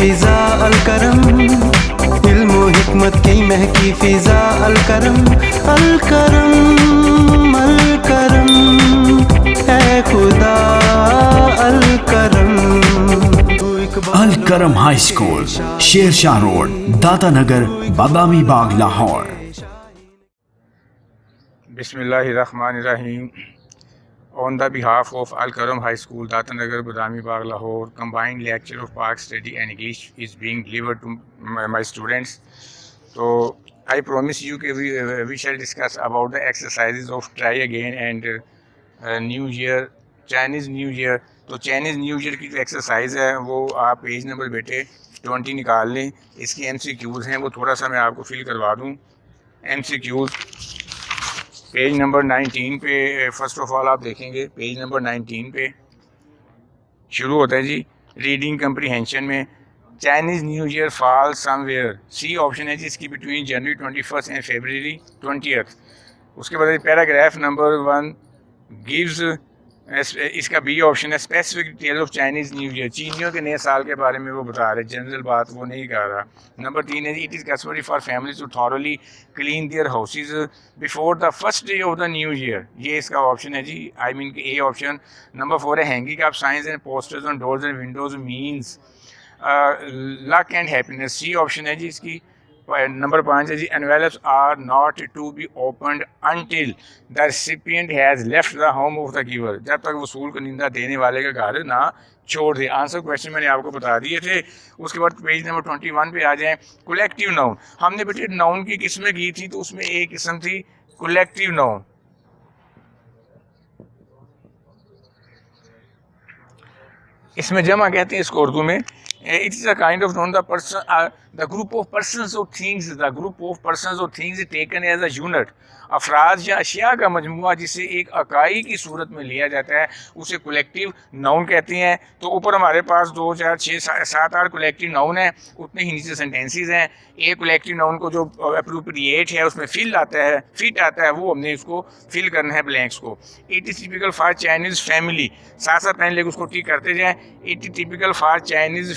फिजा अल करम, इल्म व हिकमत की महकी फिजा अल करम, अल करम अल करम, ऐ खुदा अल करम। अल करम हाई स्कूल, शेरशाह रोड, दाता नगर, बादामी बाग, लाहौर। बिस्मिल्लाहिर्रहमानिर्रहीम। On the behalf of Al Karam High School, Datanagar, Badami Bagh, Lahore, combined lecture of Park Study and English is being delivered to my students. So I promise you that we shall discuss about the exercises of try again and New Year, Chinese New Year. तो Chinese new year की जो exercise है वो आप page number बेटे 20 निकाल लें। इसकी MCQs हैं, वो थोड़ा सा मैं आपको फिल करवा दूँ। MCQs पेज नंबर 19 पे फर्स्ट ऑफ ऑल आप देखेंगे, पेज नंबर 19 पे शुरू होता है जी रीडिंग कम्प्रीहेंशन में। Chinese new year fall somewhere, C option है जी इसकी बिटवीन जनवरी 21 एंड फरवरी 20। उसके बाद पैराग्राफ नंबर 1 गिव्स, इसका बी ऑप्शन है specific detail of Chinese new year, चीनियों के नए साल के बारे में वो बता रहे, जनरल बात वो नहीं कर रहा। नंबर 3 है it is customary for families to thoroughly clean their houses before the first day of the new year, ये इसका ऑप्शन है जी, I mean A option. Number 4 है hanging of signs and posters on doors and windows means luck and happiness, C option है जी इसकी। Number 5 है जी envelopes are not to be opened until the recipient has left the home of the giver, जब तक वसूल कनिंदा देने वाले का घर ना छोड़ दे। आंसर क्वेश्चन मैंने आपको बता दिए थे। उसके बाद पेज नंबर 21 पे आ जाएँ। कलेक्टिव नाउन, हमने बेटे नाउन की किस्में की थी, तो उसमें एक किस्म थी कलेक्टिव नाउन। इसमें जमा कहते हैं इसको उर्दू में। It is a kind of noun, the person, the group of persons or things, the group of persons or things taken as a unit, अफराद या अशिया का मजमूआ जिसे एक इकाई की सूरत में लिया जाता है उसे कलेक्टिव नाउन कहते हैं। तो ऊपर हमारे पास 2, 4, 6, 7, 8 कलेक्टिव नाउन है, उतने ही नीचे सेंटेंसेस हैं। एक कलेक्टिव नाउन को जो अप्रोप्रिएट है उसमें फिट आता है, वो हमने इसको फिल करना है ब्लैंक्स को। It is typical for Chinese family, साथ साथ पहले उसको टिक करते जाएँ। It is typical for Chinese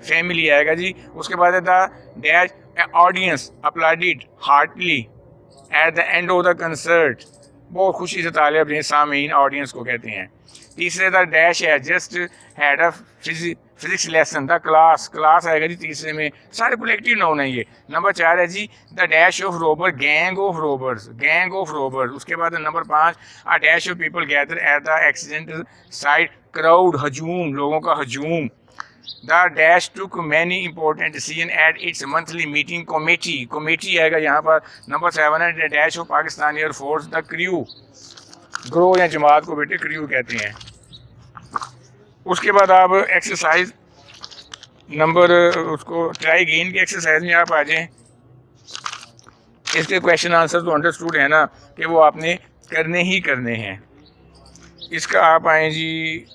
family आएगा जी। उसके बाद है the dash audience applauded heartily at the end of the concert, बहुत खुशी से तालियां बजाएं सामीन, ऑडियंस को कहते हैं। तीसरे द डैश है just had a physics lesson, the class आएगा जी तीसरे में। सारे कलेक्टिव नाउन है ये। नंबर 4 है जी the dash of robber, gang of robbers. उसके बाद number 5 a dash of people gather at the accident site, crowd हजूम, लोगों का हजूम। The dash took many important decisions at its monthly meeting committee आएगा यहाँ पर। नंबर 7 है dash of Pakistan air force, the crew, grow या जमात को बेटे क्रू कहते हैं। उसके बाद आप एक्सरसाइज नंबर उसको ट्राई गेन की एक्सरसाइज में आप आ जाएं। इसके क्वेश्चन आंसर तो अंडरस्टूड है ना कि वो आपने करने ही करने हैं। इसका आप आए जी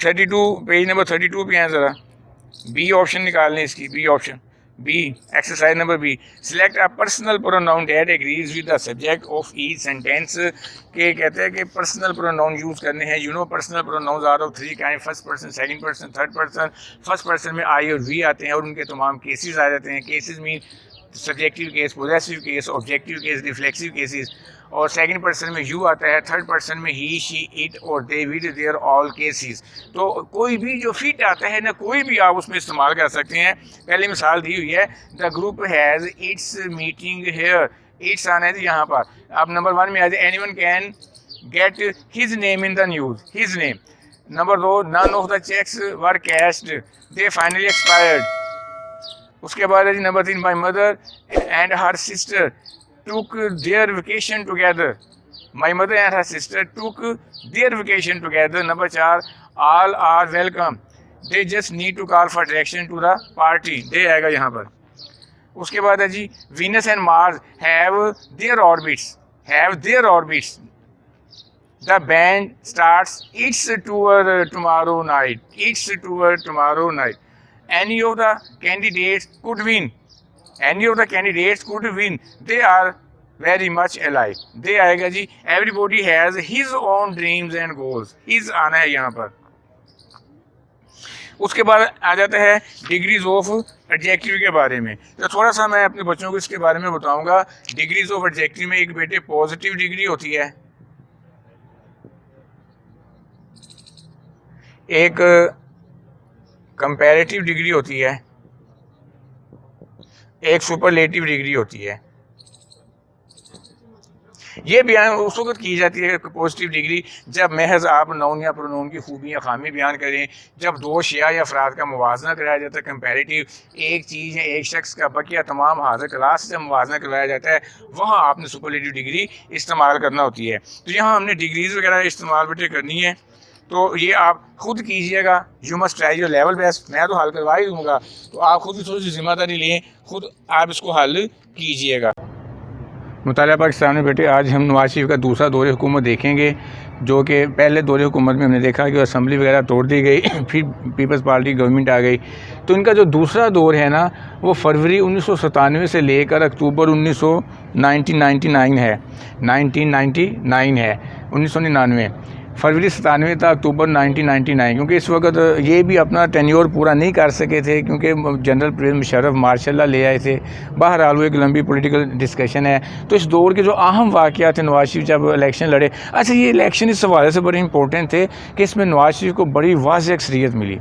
32, पेज नंबर 32 पे आए ज़रा। बी ऑप्शन निकाल लें इसकी, B option B, exercise number B. Select a personal pronoun that agrees with the subject of each sentence, के कहते हैं कि पर्सनल प्रोनाउन यूज़ करने हैं। You know personal pronouns are of 3 kind, first person, second person, third person. First person में I और we आते हैं और उनके तमाम केसेस आ जाते हैं। Cases mean subjective case, possessive case, objective case, reflexive cases. और सेकंड पर्सन में यू आता है, थर्ड पर्सन में ही, शी, इट और दे, विद, देयर, ऑल केसेस। तो कोई भी जो फिट आता है ना, कोई भी आप उसमें इस्तेमाल कर सकते हैं। पहले मिसाल दी हुई है the group has its meeting here, its आना है यहाँ पर। अब नंबर 1 में आ जाए anyone can get his name in the news, his name. Number 2 none of the cheques were cashed, they finally expired. उसके बाद है जी number 3 my mother and her sister took their vacation together, my mother and her sister took their vacation together. Number 4 all are welcome, they just need to call for direction to the party, they आएगा यहाँ पर। उसके बाद है जी Venus and Mars have their orbits, the band starts its tour tomorrow night, any of the candidates could win, they are very much alike, they आएगा जी everybody has his own dreams and goals, his आना है यहाँ पर। उसके बाद आ जाता है degrees of adjective के बारे में। तो थोड़ा सा मैं अपने बच्चों को इसके बारे में बताऊंगा। डिग्रीज ऑफ एडजेक्टिव में एक बेटे पॉजिटिव डिग्री होती है, एक कंपैरेटिव डिग्री होती है, एक सुपरलेटिव डिग्री होती है। ये बयान उस वक्त की जाती है पॉजिटिव डिग्री जब महज आप नाउन या प्रोनाउन की खूबी या खामी बयान करें, जब दो शिया या अफराद का मुवाजना कराया जाता है। कंपैरेटिव, एक चीज़ या एक शख्स का बकिया तमाम हाजिर क्लास से मुवाजना करवाया जाता है, वहाँ आपने सुपरलेटिव डिग्री इस्तेमाल करना होती है। तो यहाँ हमने डिग्रीज वगैरह इस्तेमाल बेटे करनी है, तो ये आप खुद कीजिएगा। You must try your level best. मैं तो हल करवा ही दूँगा, तो आप खुद ही थोड़ी सी जिम्मेदारी लें, खुद आप इसको हल कीजिएगा। मुतालिया पाकिस्तान में बेटे आज हम नवाज शरीफ का दूसरा दौरे हुकूमत देखेंगे, जो कि पहले दौरे हुकूमत में हमने देखा कि असम्बली वगैरह तोड़ दी गई, फिर पीपल्स पार्टी गवर्नमेंट आ गई। तो इनका जो दूसरा दौर है ना, वो फरवरी 1997 से लेकर अक्टूबर 1999 है, 1999 फरवरी 97 था अक्टूबर 1999, क्योंकि इस वक्त ये भी अपना टेन्योर पूरा नहीं कर सके थे, क्योंकि जनरल परवेज़ मुशर्रफ मार्शल ले आए थे। बहरहाल वो एक लंबी पॉलिटिकल डिस्कशन है। तो इस दौर के जो अहम वाक़यात थे, नवाज शरीफ जब इलेक्शन लड़े, अच्छा ये इलेक्शन इस हवाले से बड़े इंपॉर्टेंट थे कि इसमें नवाज शरीफ को बड़ी वाज़ेह अक्सरियत मिली।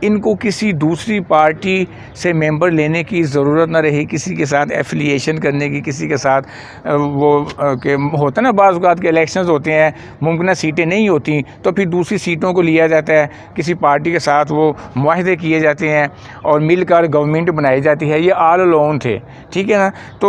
इनको किसी दूसरी पार्टी से मेंबर लेने की ज़रूरत ना रही, किसी के साथ एफिलिएशन करने की, किसी के साथ वो के होता ना बाज़ औक़ात के इलेक्शंस होते हैं, मुमकिन सीटें नहीं होती तो फिर दूसरी सीटों को लिया जाता है, किसी पार्टी के साथ वो मुआहदे किए जाते हैं और मिलकर गवर्नमेंट बनाई जाती है। ये ऑल अलोन थे, ठीक है ना। तो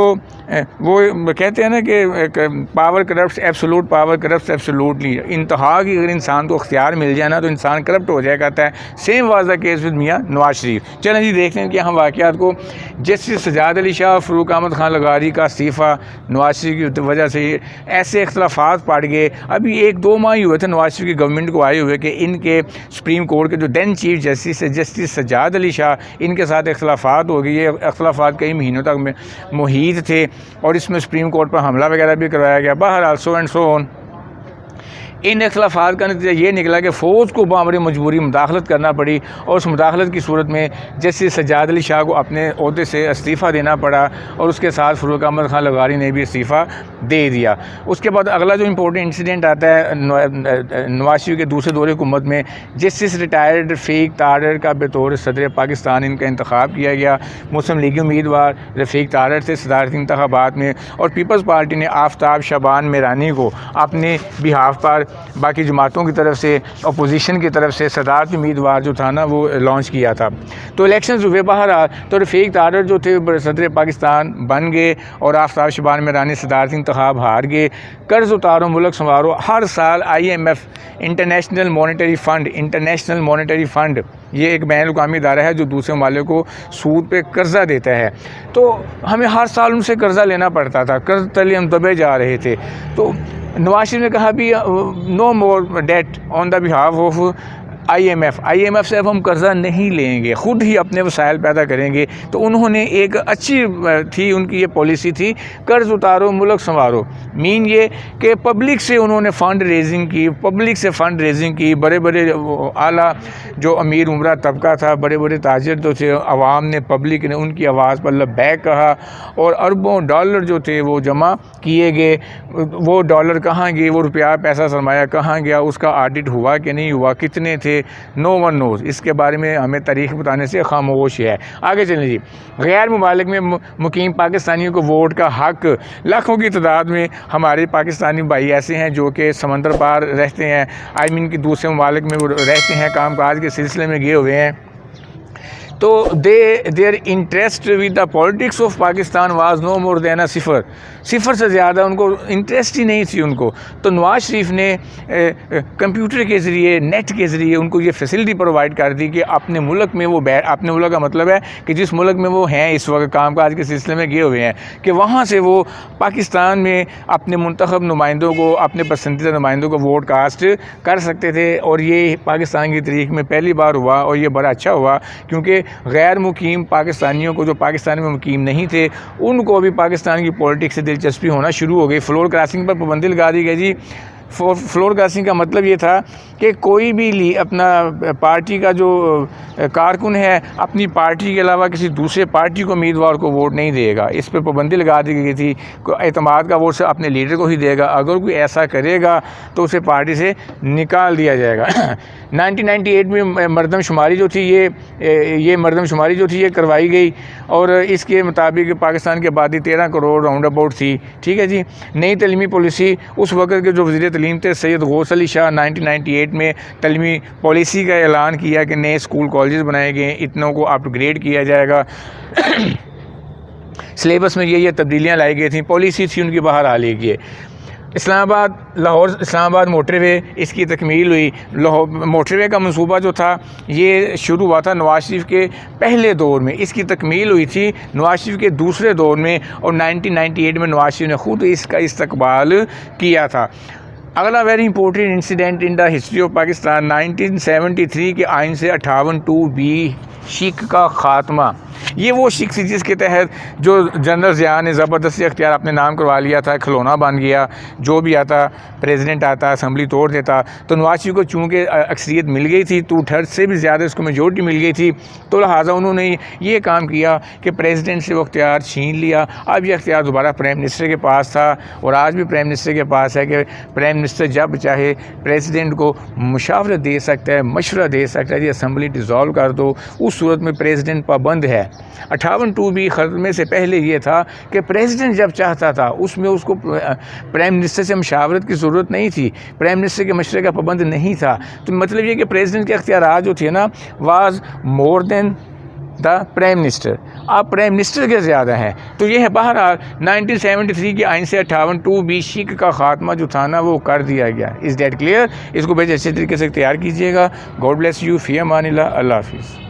वो कहते हैं ना कि power corrupt absolute, power corrupt absolutely. इंतहा की अगर इंसान को अख्तियार मिल जाए ना तो इंसान करप्ट हो जाया करता है। Same was the case with मियाँ नवाज शरीफ। चलें जी देखते हैं कि हम वाक़यात को। जस्टिस सजाद अली शाह, फ़रूक अहमद खान लगारी का इस्तीफ़ा नवाज शरीफ की वजह से ऐसे इख्तलाफात पड़ गए। अभी 1-2 माह ही हुए थे नवाज शरीफ की गवर्नमेंट को आए हुए कि इनके सुप्रीम कोर्ट के जो दैन चीफ जस्टिस है जस्टिस सजाद अली शाह, इनके साथ इख्तलाफात हो गई। ये इख्तलाफात कई महीनों तक में मुहीत थे और इसमें सुप्रीम कोर्ट पर हमला वगैरह भी करवाया गया। बहरहाल सो एंड सो ऑन। इन इख्तलाफात का नतीजा ये निकला कि फ़ौज को बामरी मजबूरी मुदाखलत करना पड़ी और उस मुदाखलत की सूरत में जस्टिस सजाद अली शाह को अपने ओहदे से इस्तीफ़ा देना पड़ा और उसके साथ फ़रूक अहमद खान लगारी ने भी इस्तीफ़ा दे दिया। उसके बाद अगला जो इम्पोर्टेंट इंसिडेंट आता है नवाज शरीफ के दूसरे दौरे हुकूमत में, जस्टिस रिटायर्ड रफ़ीक तारड़ का बतौर सदर पाकिस्तान इनका इंतखाब किया गया। मुस्लिम लीगी उम्मीदवार रफ़ीक तारड़ थे सदारती इंतखाबात में और पीपल्स पार्टी ने आफ्ताब शबान मेरानी को अपने बिहाफ पर बाकी जमातों की तरफ से, अपोजिशन की तरफ से सदारती उम्मीदवार जो था ना वो लॉन्च किया था। तो इलेक्शन हुए बहरहाल, तो रफ़ीक तारड़ जो थे सदर पाकिस्तान बन गए और आफ्ताब शबान मेरानी सदारती इंतखाब हार गए। कर्ज़ उतारो मुल्क संवारो, हर साल IMF इंटरनेशनल मॉनेटरी फ़ंड ये एक बैन अवी इदारा है जो दूसरे ममालिक को सूद पे कर्ज़ा देता है। तो हमें हर साल उनसे कर्ज़ा लेना पड़ता था, कर्ज़ तले हम दबे जा रहे थे। तो नवाज शरीफ ने कहा भी no more debt on the behalf of IMF से अब हम कर्ज़ा नहीं लेंगे, ख़ुद ही अपने वसाइल पैदा करेंगे। तो उन्होंने एक अच्छी थी उनकी ये पॉलिसी थी, कर्ज़ उतारो मुल्क संवारो। मीन ये कि पब्लिक से उन्होंने फ़ंड रेजिंग की, बड़े बड़े आला जो अमीर उमरा तबका था, बड़े बड़े ताजिर जो थे, आवाम ने, पब्लिक ने उनकी आवाज़ पर लब्बैक कहा और अरबों डॉलर जो थे वो जमा किए गए। वो डॉलर कहाँ गए, वो रुपया पैसा सरमाया कहाँ गया, उसका ऑडिट हुआ कि नहीं हुआ, कितने थे, नो वन नोज़। इसके बारे में हमें तारीख़ बताने से खामोश है। आगे चलें जी। गैर मुमालिक में मुकीम पाकिस्तानियों को वोट का हक, लाखों की तादाद में हमारे पाकिस्तानी भाई ऐसे हैं जो कि समंदर पार रहते हैं, आई मीन कि दूसरे ममालिक में वो रहते हैं, काम काज के सिलसिले में गए हुए हैं। तो their interest with the politics of Pakistan was no more than cipher से ज़्यादा उनको इंटरेस्ट ही नहीं थी उनको। तो नवाज शरीफ ने कंप्यूटर के ज़रिए, नेट के ज़रिए उनको ये फैसिलिटी प्रोवाइड कर दी कि अपने मुल्क में वो अपने मुल्क का मतलब है कि जिस मुल्क में वो हैं इस वक्त काम काज के सिलसिले में गए हुए हैं, कि वहाँ से वो पाकिस्तान में अपने मुंतखब नुमाइंदों को, अपने पसंदीदा नुमाइंदों को वोट कास्ट कर सकते थे। और ये पाकिस्तान की तारीख़ में पहली बार हुआ और ये बड़ा अच्छा हुआ, क्योंकि गैर मुकीम पाकिस्तानियों को, जो पाकिस्तान में मुकीम नहीं थे, उनको भी पाकिस्तान की पॉलिटिक्स से दिलचस्पी होना शुरू हो गई। फ्लोर क्रॉसिंग पर पाबंदी लगा दी गई जी। फ्लोर क्रॉसिंग का मतलब ये था कि कोई भी अपना पार्टी का जो कारकुन है अपनी पार्टी के अलावा किसी दूसरे पार्टी को उम्मीदवार को वोट नहीं देगा। इस पर पाबंदी लगा दी गई थी। एतमाद का वोट से अपने लीडर को ही देगा, अगर कोई ऐसा करेगा तो उसे पार्टी से निकाल दिया जाएगा। 1998 में मरदमशुमारी जो थी ये मरदमशुमारी जो थी ये करवाई गई और इसके मुताबिक पाकिस्तान की आबादी 13 करोड़ राउंड अबाउट थी। ठीक है जी। नई तलीमी पॉलिसी, उस वक्त के जो वज़ीर तलीम थे सैयद गौस अली शाह 1998 में तलीमी पॉलिसी का ऐलान किया कि नए स्कूल कॉलेज बनाए गए, इतनों को अपग्रेड किया जाएगा। सिलेबस में ये तब्दीलियाँ लाई गई थी, पॉलिसी थी उनकी बाहर आ ली गई। लाहौर इस्लामाबाद मोटरवे, इसकी तकमील हुई। मोटरवे का मंसूबा जो था ये शुरू हुआ था नवाज शरीफ के पहले दौर में, इसकी तकमील हुई थी नवाज शरीफ के दूसरे दौर में और 1998 में नवाज शरीफ ने ख़ुद इसका इस्तकबाल किया था। अगला very important incident in the history of Pakistan, 1973 के आइन से 58(2)(b) शिक का ख़ात्मा। ये वो शिक थी जिसके तहत जो जनरल ज़िया ने ज़बरदस्ती अख्तियार अपने नाम करवा लिया था, खिलौना बन गया, जो भी आता प्रेसिडेंट आता असम्बली तोड़ देता। तो नवाज शरीफ को चूँकि अक्सरियत मिल गई थी, 2/3 से भी ज़्यादा उसको मेजोरिटी मिल गई थी, तो लिहाजा उन्होंने ये काम किया कि प्रेसिडेंट से वो अख्तियार छीन लिया। अब ये अख्तियार दोबारा प्राइम मिनिस्टर के पास था और आज भी प्राइम मिनिस्टर के पास है कि प्राइम मिनिस्टर जब चाहे प्रेसिडेंट को मुशावरत दे सकता है, मशवरा दे सकता है कि असम्बली डिज़ोल्व कर दो। उस सूरत में प्रेसिडेंट पाबंद है। 58(2)(b) खत्मे से पहले ये था कि प्रेसिडेंट जब चाहता था उसमें उसको प्राइम मिनिस्टर से मशावरत की ज़रूरत नहीं थी, प्राइम मिनिस्टर के मशवरे का पाबंद नहीं था। तो मतलब ये कि प्रेसिडेंट के अख्तियारात जो थे ना was more than the prime minister. अब प्राइम मिनिस्टर के ज़्यादा हैं। तो ये है बहरहाल 1973 के आइन से 58(2)(b) शिक का ख़ात्मा जो था ना वो कर दिया गया। Is that clear? इसको बेहद अच्छे तरीके से तैयार कीजिएगा। गॉड ब्लेस यू, फ़ी अमानिल्लाह, अल्लाह हाफ़िज़।